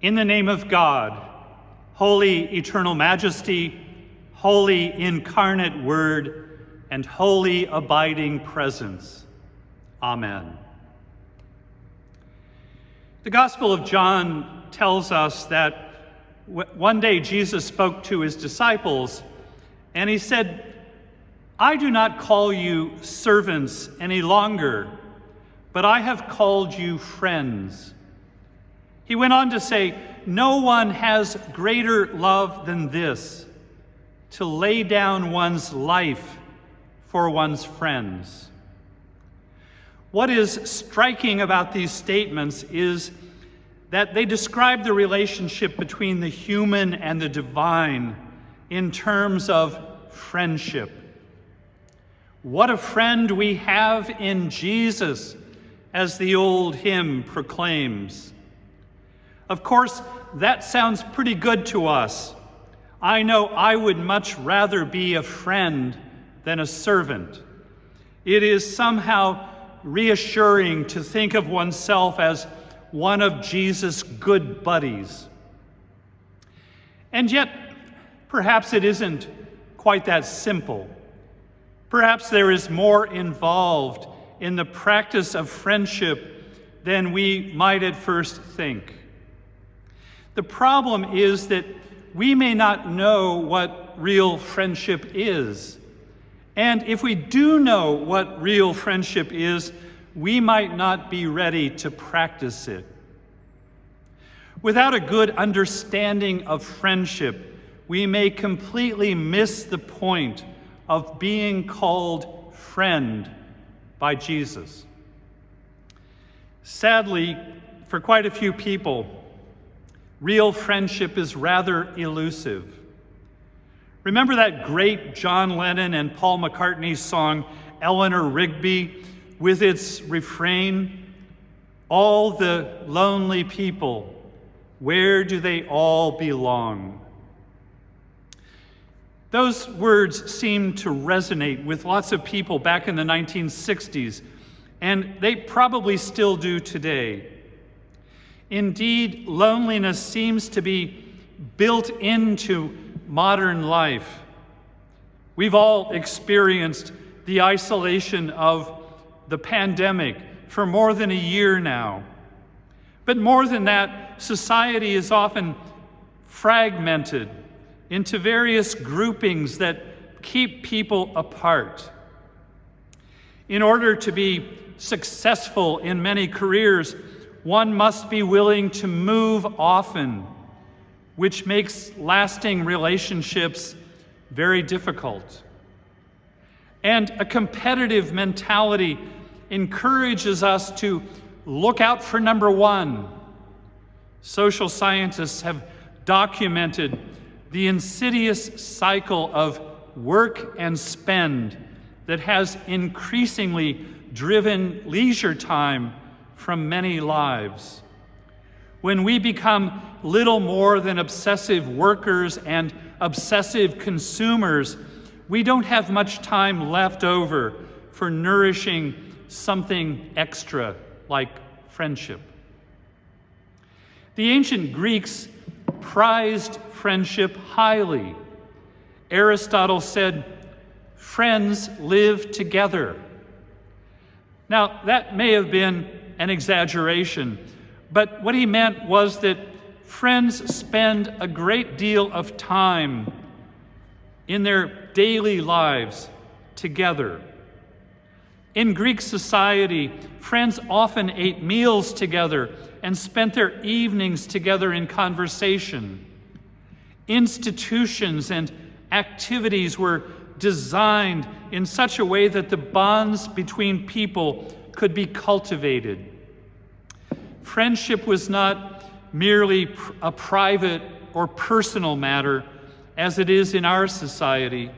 In the name of God, holy eternal majesty, holy incarnate word, and holy abiding presence. Amen. The Gospel of John tells us that one day Jesus spoke to his disciples and he said, "I do not call you servants any longer, but I have called you friends." He went on to say, "No one has greater love than this, to lay down one's life for one's friends." What is striking about these statements is that they describe the relationship between the human and the divine in terms of friendship. What a friend we have in Jesus, as the old hymn proclaims. Of course, that sounds pretty good to us. I know I would much rather be a friend than a servant. It is somehow reassuring to think of oneself as one of Jesus' good buddies. And yet, perhaps it isn't quite that simple. Perhaps there is more involved in the practice of friendship than we might at first think. The problem is that we may not know what real friendship is. And if we do know what real friendship is, we might not be ready to practice it. Without a good understanding of friendship, we may completely miss the point of being called friend by Jesus. Sadly, for quite a few people, real friendship is rather elusive. Remember that great John Lennon and Paul McCartney song, Eleanor Rigby, with its refrain, "All the lonely people, where do they all belong?" Those words seem to resonate with lots of people back in the 1960s, and they probably still do today. Indeed, loneliness seems to be built into modern life. We've all experienced the isolation of the pandemic for more than a year now. But more than that, society is often fragmented into various groupings that keep people apart. In order to be successful in many careers, one must be willing to move often, which makes lasting relationships very difficult. And a competitive mentality encourages us to look out for number one. Social scientists have documented the insidious cycle of work and spend that has increasingly driven leisure time from many lives. When we become little more than obsessive workers and obsessive consumers, we don't have much time left over for nourishing something extra like friendship. The ancient Greeks prized friendship highly. Aristotle said, "Friends live together." Now, that may have been an exaggeration, but what he meant was that friends spend a great deal of time in their daily lives together. In Greek society, friends often ate meals together and spent their evenings together in conversation. Institutions and activities were designed in such a way that the bonds between people could be cultivated. Friendship was not merely a private or personal matter, as it is in our society.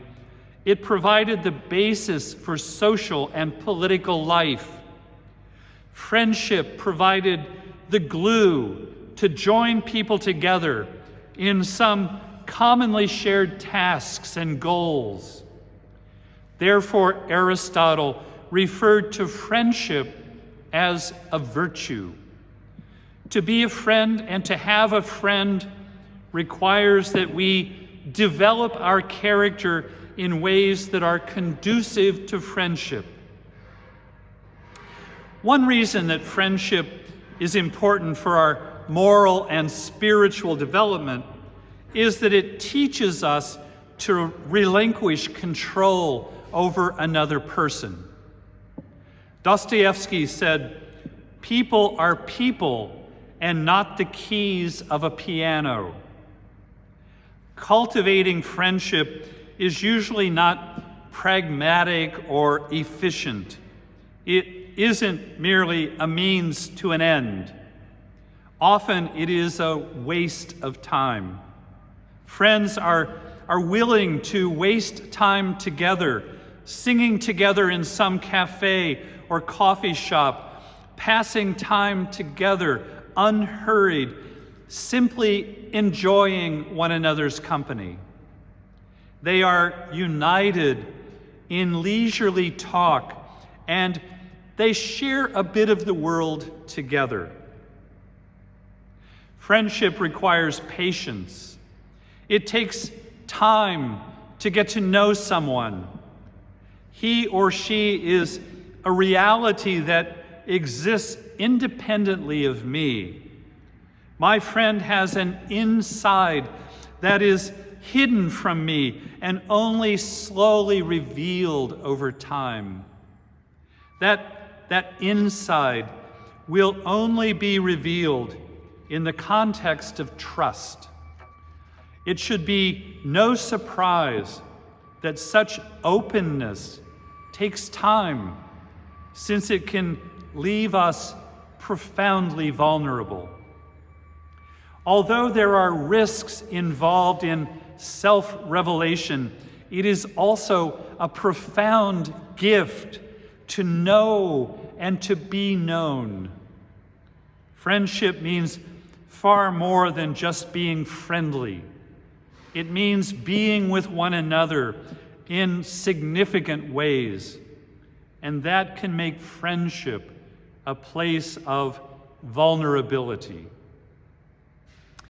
It provided the basis for social and political life. Friendship provided the glue to join people together in some commonly shared tasks and goals. Therefore, Aristotle referred to friendship as a virtue. To be a friend and to have a friend requires that we develop our character in ways that are conducive to friendship. One reason that friendship is important for our moral and spiritual development is that it teaches us to relinquish control over another person. Dostoevsky said, "People are people and not the keys of a piano." Cultivating friendship is usually not pragmatic or efficient. It isn't merely a means to an end. Often it is a waste of time. Friends are willing to waste time together, singing together in some cafe or coffee shop, passing time together, unhurried, simply enjoying one another's company. They are united in leisurely talk, and they share a bit of the world together. Friendship requires patience. It takes time to get to know someone. He or she is a reality that exists independently of me. My friend has an inside that is hidden from me and only slowly revealed over time. That inside will only be revealed in the context of trust. It should be no surprise that such openness takes time, since it can leave us profoundly vulnerable. Although there are risks involved in self-revelation, it is also a profound gift to know and to be known. Friendship means far more than just being friendly. It means being with one another in significant ways, and that can make friendship a place of vulnerability.